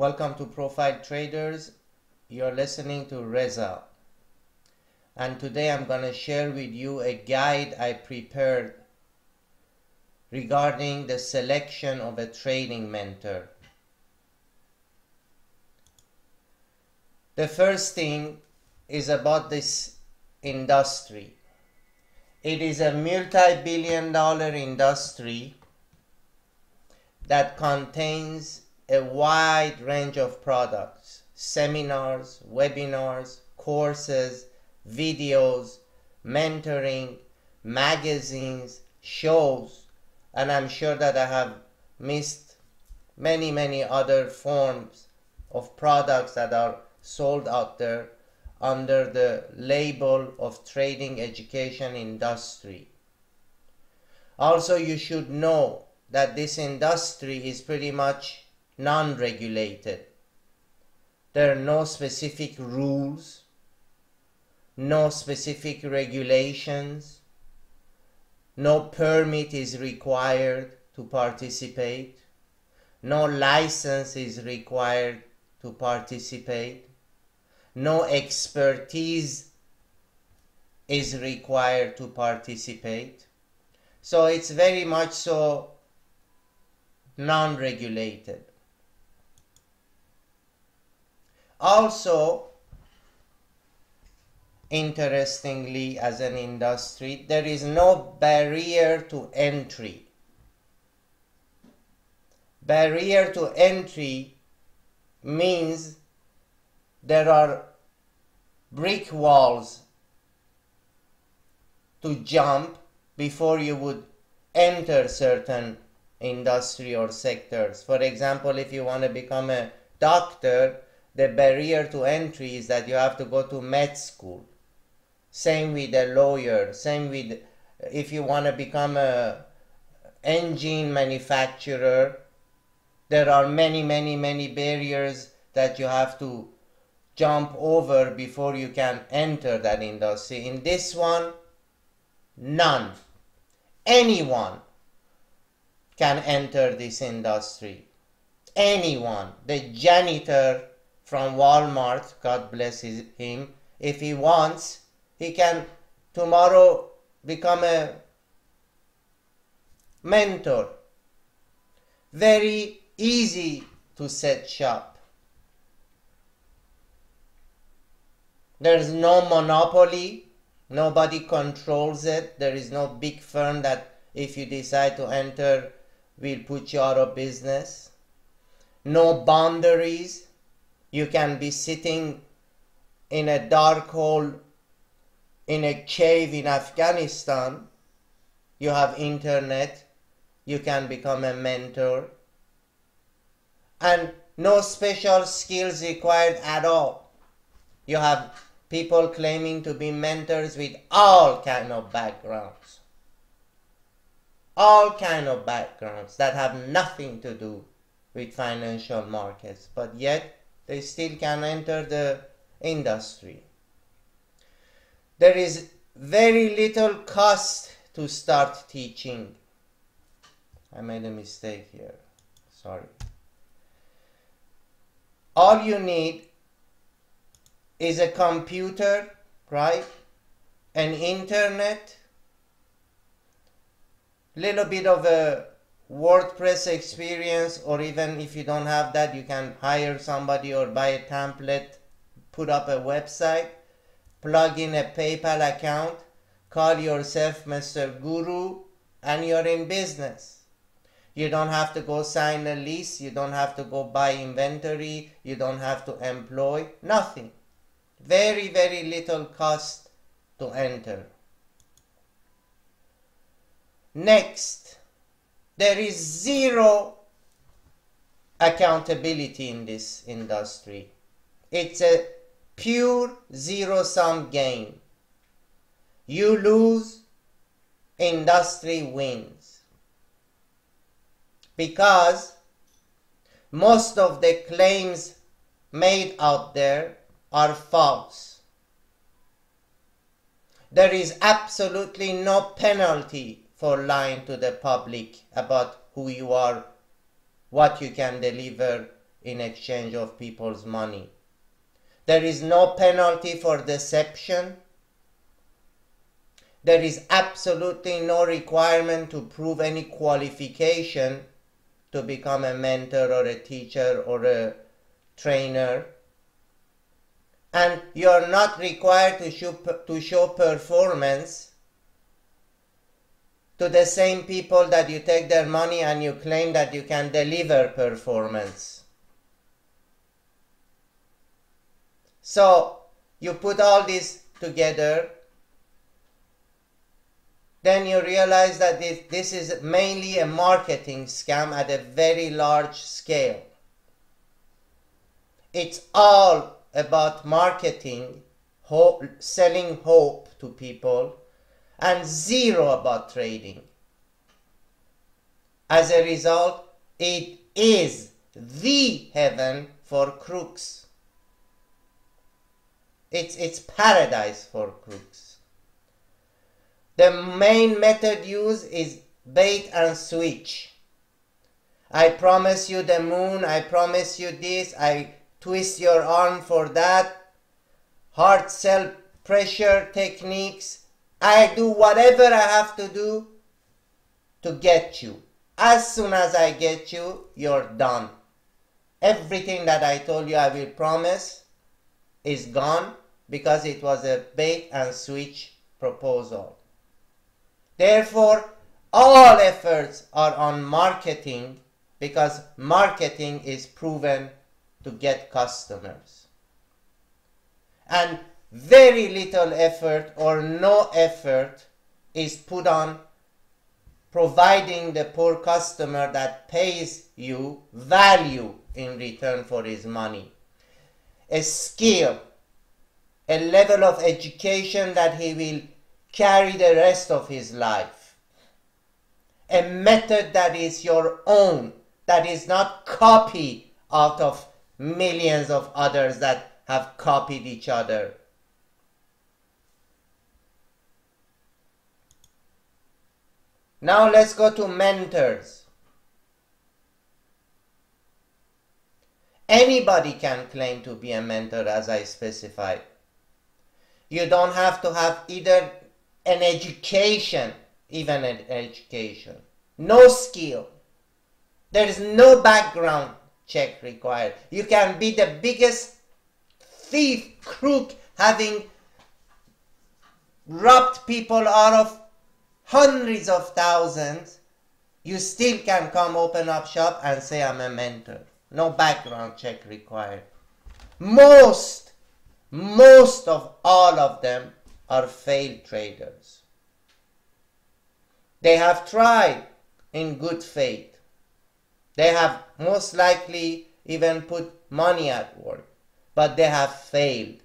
Welcome to Profile Traders. You're listening to Reza. And today I'm going to share with you a guide I prepared regarding the selection of a trading mentor. The first thing is about this industry. It is a multi-billion-dollar industry that contains a wide range of products, seminars, webinars, courses, videos, mentoring, magazines, shows, and I'm sure that I have missed many other forms of products that are sold out there under the label of trading education industry. Also, you should know that this industry is pretty much non-regulated. There are no specific rules, no specific regulations, no permit is required to participate, no license is required to participate, no expertise is required to participate. So it's very much so non-regulated. Also, interestingly, as an industry, there is no barrier to entry. Barrier to entry means there are brick walls to jump before you would enter certain industry or sectors. For example, if you want to become a doctor, the barrier to entry is that you have to go to med school. Same with a lawyer, same with if you want to become a engine manufacturer, there are many barriers that you have to jump over before you can enter that industry. In this one, none. Anyone can enter this industry. Anyone. The janitor from Walmart, God bless him, if he wants, he can tomorrow become a mentor. Very easy to set shop. There's no monopoly. Nobody controls it. There is no big firm that if you decide to enter will put you out of business. No boundaries. You can be sitting in a dark hole in a cave in Afghanistan. You have internet. You can become a mentor. And no special skills required at all. You have people claiming to be mentors with all kind of backgrounds. All kind of backgrounds that have nothing to do with financial markets, but yet they still can enter the industry. There is very little cost to start teaching. I made a mistake here. Sorry. All you need is a computer, right? An internet, little bit of a WordPress experience, or even if you don't have that, you can hire somebody or buy a template, put up a website, plug in a PayPal account, call yourself Mr. Guru, and you're in business. You don't have to go sign a lease, you don't have to go buy inventory, you don't have to employ, nothing. Very little cost to enter. Next, there is zero accountability in this industry. It's a pure zero-sum game. You lose, industry wins. Because most of the claims made out there are false. There is absolutely no penalty for lying to the public about who you are, what you can deliver, in exchange of people's money. There is no penalty for deception. There is absolutely no requirement to prove any qualification to become a mentor or a teacher or a trainer. And you are not required to show performance to the same people that you take their money and you claim that you can deliver performance. So you put all this together, then you realize that this is mainly a marketing scam at a very large scale. It's all about marketing, selling hope to people, and zero about trading. As a result, it is the heaven for crooks. It's paradise for crooks. The main method used is bait and switch. I promise you the moon, I promise you this, I twist your arm for that, hard sell pressure techniques. I do whatever I have to do to get you. As soon as I get you, you're done. Everything that I told you I will promise is gone because it was a bait and switch proposal. Therefore, all efforts are on marketing because marketing is proven to get customers. And very little effort or no effort is put on providing the poor customer that pays you value in return for his money. A skill, a level of education that he will carry the rest of his life. A method that is your own, that is not copied out of millions of others that have copied each other. Now let's go to mentors. Anybody can claim to be a mentor, as I specified. You don't have to have either an education, even an education, no skill. There is no background check required. You can be the biggest thief, crook, having robbed people out of hundreds of thousands. You still can come open up shop and say I'm a mentor. No background check required. Most of all of them are failed traders. They have tried in good faith. They have most likely even put money at work, but they have failed.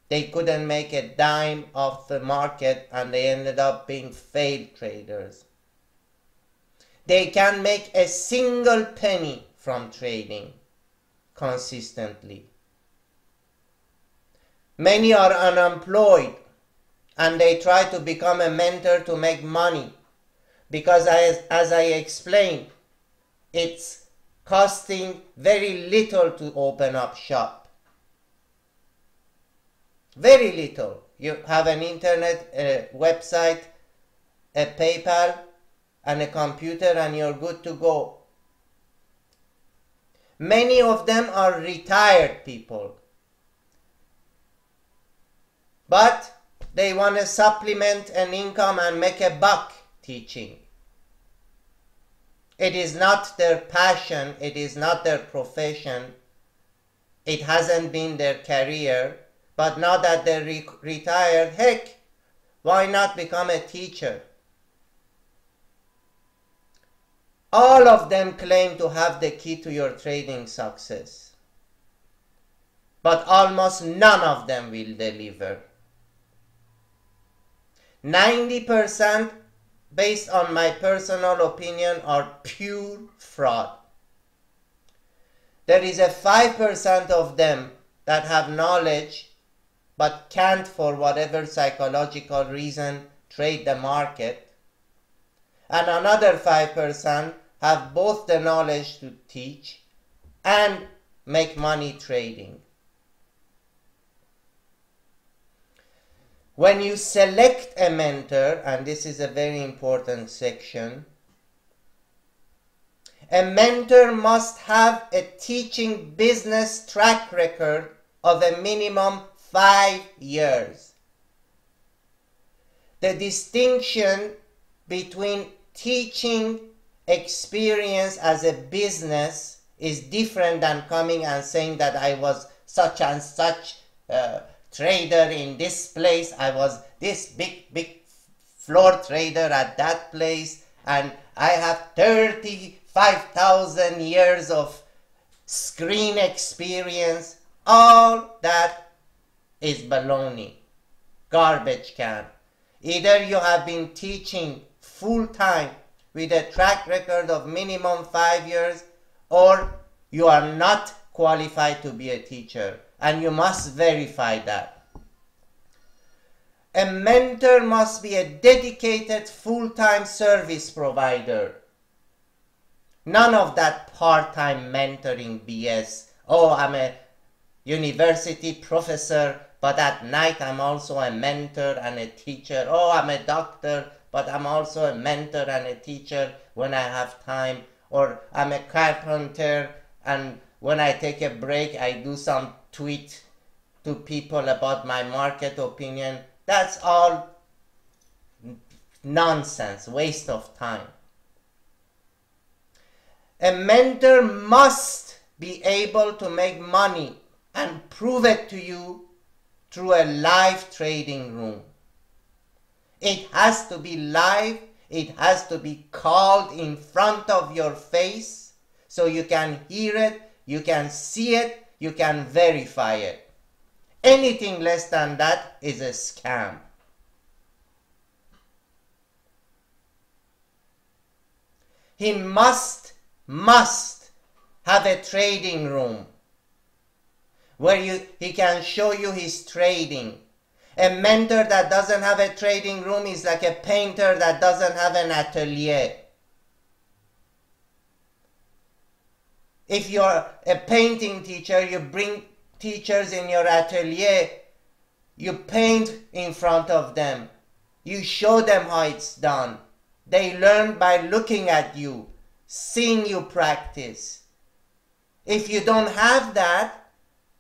They couldn't make a dime off the market and they ended up being failed traders. They can make a single penny from trading consistently. Many are unemployed and they try to become a mentor to make money because as I explained, it's costing very little to open up shop. Very little. You have an internet, a website, a PayPal, and a computer and you're good to go. Many of them are retired people. But they want to supplement an income and make a buck teaching. It is not their passion, it is not their profession, it hasn't been their career, but now that they're retired, heck, why not become a teacher? All of them claim to have the key to your trading success, but almost none of them will deliver. 90%, based on my personal opinion, are pure fraud. There is a 5% of them that have knowledge but can't, for whatever psychological reason, trade the market. And another 5% have both the knowledge to teach and make money trading. When you select a mentor, and this is a very important section, a mentor must have a teaching business track record of a minimum 5 years. The distinction between teaching experience as a business is different than coming and saying that I was such and such trader in this place, I was this big floor trader at that place, and I have 35,000 years of screen experience. All that is baloney, garbage can. Either you have been teaching full time with a track record of minimum 5 years, or you are not qualified to be a teacher, and you must verify that. A mentor must be a dedicated full-time service provider. None of that part-time mentoring BS. Oh, I'm a university professor, but at night I'm also a mentor and a teacher. Oh, I'm a doctor, but I'm also a mentor and a teacher when I have time. Or I'm a carpenter, and when I take a break, I do some tweet to people about my market opinion. That's all nonsense, waste of time. A mentor must be able to make money and prove it to you through a live trading room. It has to be live. It has to be called in front of your face so you can hear it, you can see it, you can verify it. Anything less than that is a scam. He must have a trading room where he can show you his trading. A mentor that doesn't have a trading room is like a painter that doesn't have an atelier. If you're a painting teacher, you bring teachers in your atelier, you paint in front of them, you show them how it's done. They learn by looking at you, seeing you practice. If you don't have that,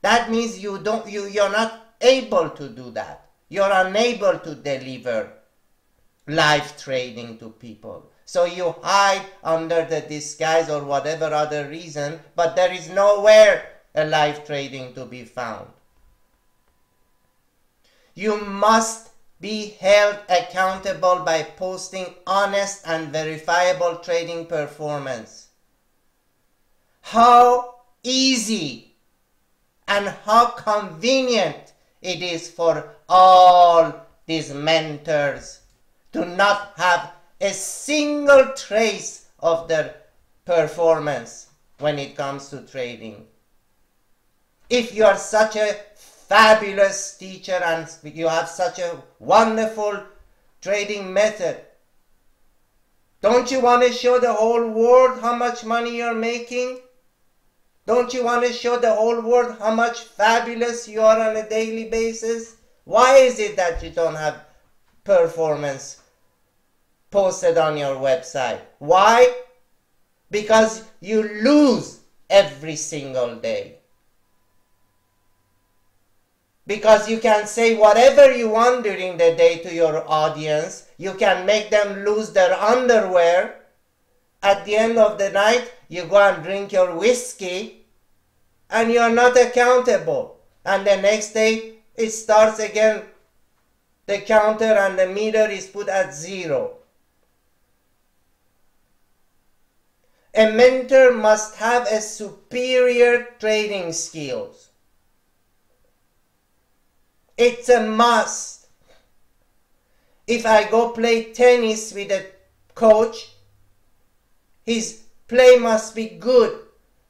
that means you're not able to do that. You're unable to deliver live trading to people. So you hide under the disguise or whatever other reason, but there is nowhere a live trading to be found. You must be held accountable by posting honest and verifiable trading performance. How easy and how convenient it is for all these mentors to not have a single trace of their performance when it comes to trading. If you are such a fabulous teacher and you have such a wonderful trading method, don't you want to show the whole world how much money you're making? Don't you want to show the whole world how much fabulous you are on a daily basis? Why is it that you don't have performance posted on your website? Why? Because you lose every single day. Because you can say whatever you want during the day to your audience. You can make them lose their underwear. At the end of the night, you go and drink your whiskey and you're not accountable. And the next day, it starts again. The counter and the meter is put at 0. A mentor must have a superior trading skills. It's a must. If I go play tennis with a coach, his play must be good.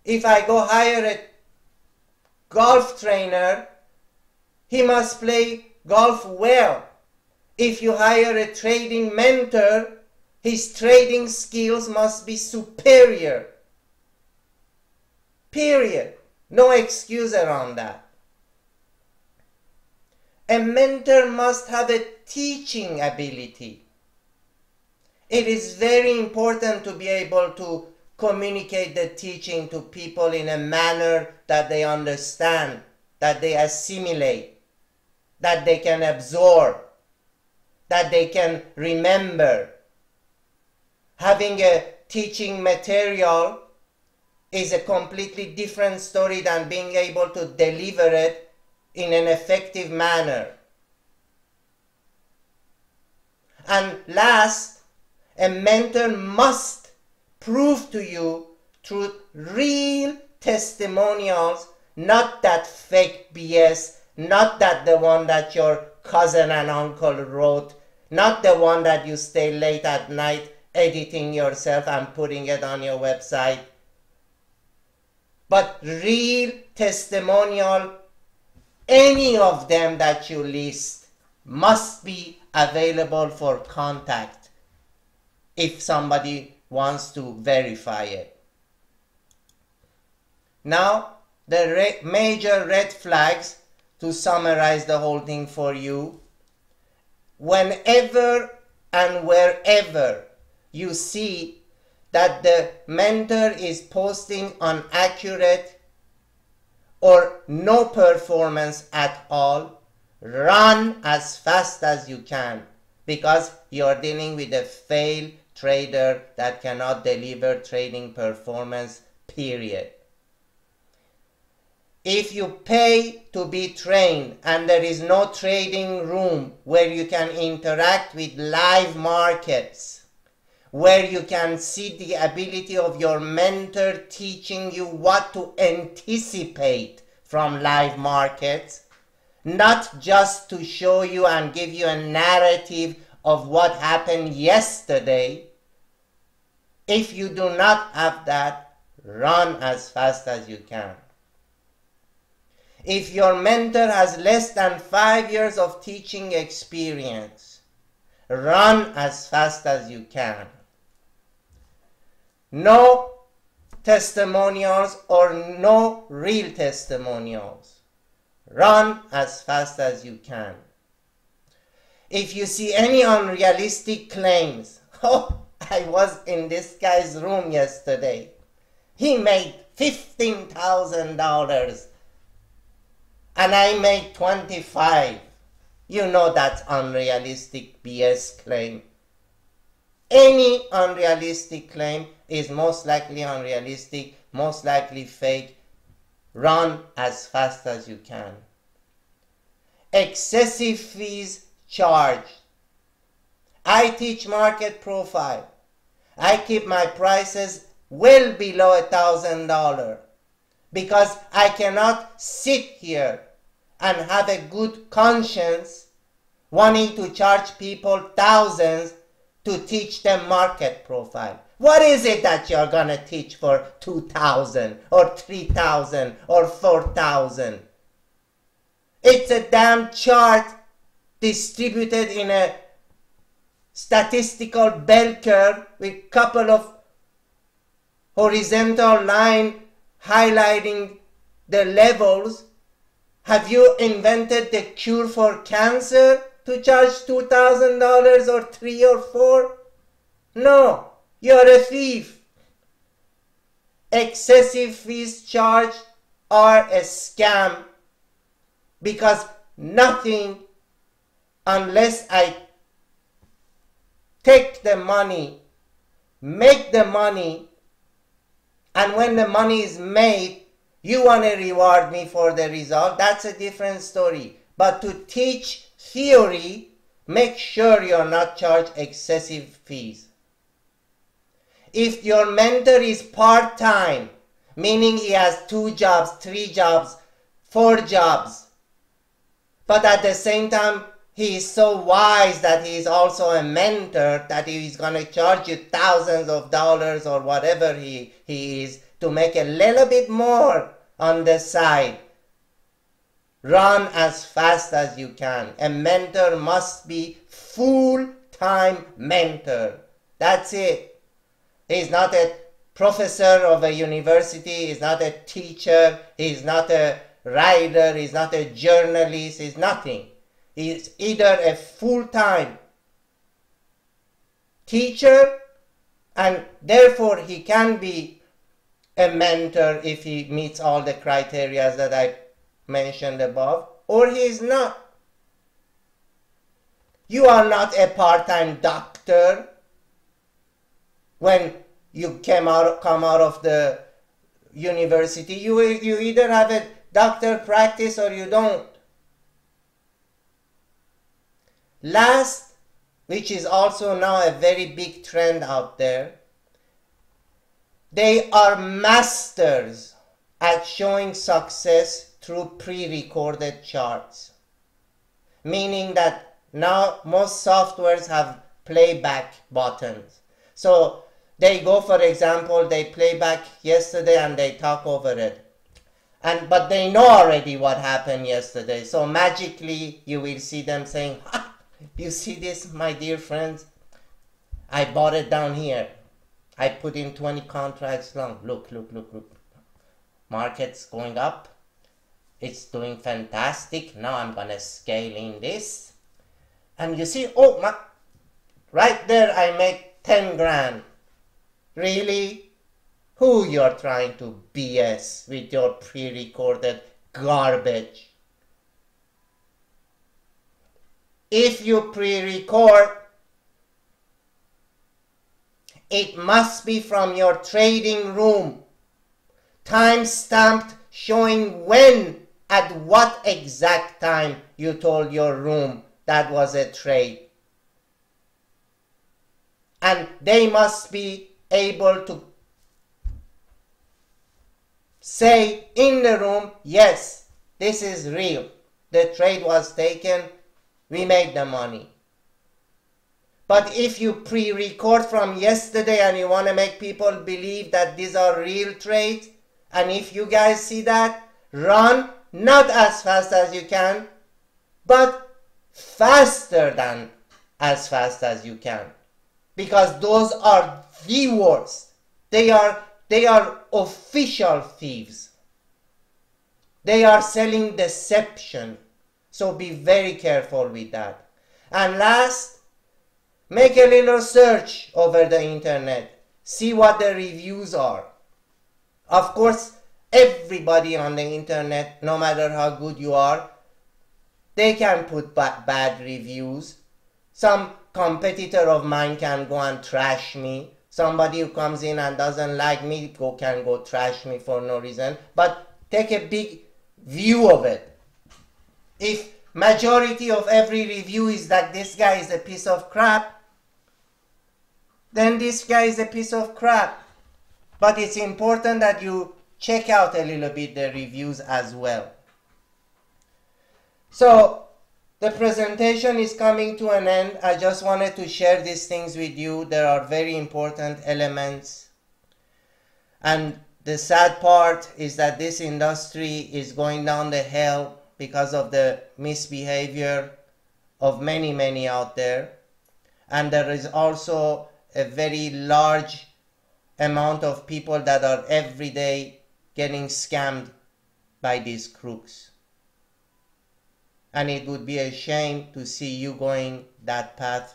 If I go hire a golf trainer, he must play golf well. If you hire a trading mentor, his trading skills must be superior. Period. No excuse around that. A mentor must have a teaching ability. It is very important to be able to communicate the teaching to people in a manner that they understand, that they assimilate, that they can absorb, that they can remember. Having a teaching material is a completely different story than being able to deliver it in an effective manner. And last, a mentor must prove to you through real testimonials, not that fake BS, not that the one that your cousin and uncle wrote, not the one that you stay late at night editing yourself and putting it on your website, but real testimonial. Any of them that you list must be available for contact if somebody wants to verify it. Now, the major red flags, to summarize the whole thing for you. Whenever and wherever you see that the mentor is posting inaccurate or no performance at all, run as fast as you can, because you're dealing with a failed trader that cannot deliver trading performance, period. If you pay to be trained and there is no trading room where you can interact with live markets, where you can see the ability of your mentor teaching you what to anticipate from live markets, not just to show you and give you a narrative of what happened yesterday. If you do not have that, run as fast as you can. If your mentor has less than 5 years of teaching experience, run as fast as you can. No testimonials or no real testimonials. Run as fast as you can. If you see any unrealistic claims, oh, I was in this guy's room yesterday. He made $15,000 and I made 25. You know that's unrealistic BS claim. Any unrealistic claim is most likely unrealistic, most likely fake. Run as fast as you can. Excessive fees charged. I teach market profile. I keep my prices well below $1,000 because I cannot sit here and have a good conscience wanting to charge people thousands to teach them market profile. What is it that you're going to teach for $2,000 or $3,000 or $4,000? It's a damn chart distributed in a statistical bell curve with a couple of horizontal lines highlighting the levels. Have you invented the cure for cancer to charge $2,000 or $3,000 or $4,000? No, you're a thief. Excessive fees charged are a scam, because nothing, unless I take the money, make the money, and when the money is made, you want to reward me for the result, that's a different story. But to teach theory, make sure you're not charged excessive fees. If your mentor is part-time, meaning he has 2 jobs, 3 jobs, 4 jobs, but at the same time he is so wise that he is also a mentor, that he is going to charge you thousands of dollars or whatever he is to make a little bit more on the side, run as fast as you can. A mentor must be full-time mentor. That's it. He's not a professor of a university, he's not a teacher, he's not a writer, he's not a journalist, he's nothing. He's either a full-time teacher, and therefore he can be a mentor if he meets all the criteria that I mentioned above, or he is not. You are not a part-time doctor when you come out of the university. You either have a doctor practice or you don't. Last, which is also now a very big trend out there, they are masters at showing success through pre-recorded charts. Meaning that now most softwares have playback buttons. So they go, for example, they play back yesterday and they talk over it. But they know already what happened yesterday. So magically you will see them saying, ha, you see this, my dear friends? I bought it down here. I put in 20 contracts long. Look. Market's going up. It's doing fantastic. Now I'm going to scale in this. And you see, oh, right there I make 10 grand. Really? Who you're trying to BS with your pre-recorded garbage? If you pre-record, it must be from your trading room, time-stamped, showing when, at what exact time you told your room that was a trade. And they must be able to say in the room, yes, this is real. The trade was taken, we made the money. But if you pre-record from yesterday and you want to make people believe that these are real trades, and if you guys see that, run not as fast as you can, but faster than as fast as you can. Because those are the worst. They are official thieves. They are selling deception. So be very careful with that. And last, make a little search over the internet. See what the reviews are. Of course, everybody on the internet, no matter how good you are, they can put bad reviews. Some competitor of mine can go and trash me. Somebody who comes in and doesn't like me can go trash me for no reason. But take a big view of it. If majority of every review is that this guy is a piece of crap, then this guy is a piece of crap. But it's important that you check out a little bit the reviews as well. So the presentation is coming to an end. I just wanted to share these things with you. There are very important elements. And the sad part is that this industry is going down the hill because of the misbehavior of many out there. And there is also a very large amount of people that are every day getting scammed by these crooks. And it would be a shame to see you going that path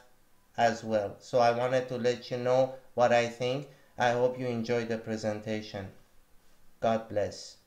as well. So I wanted to let you know what I think. I hope you enjoyed the presentation. God bless.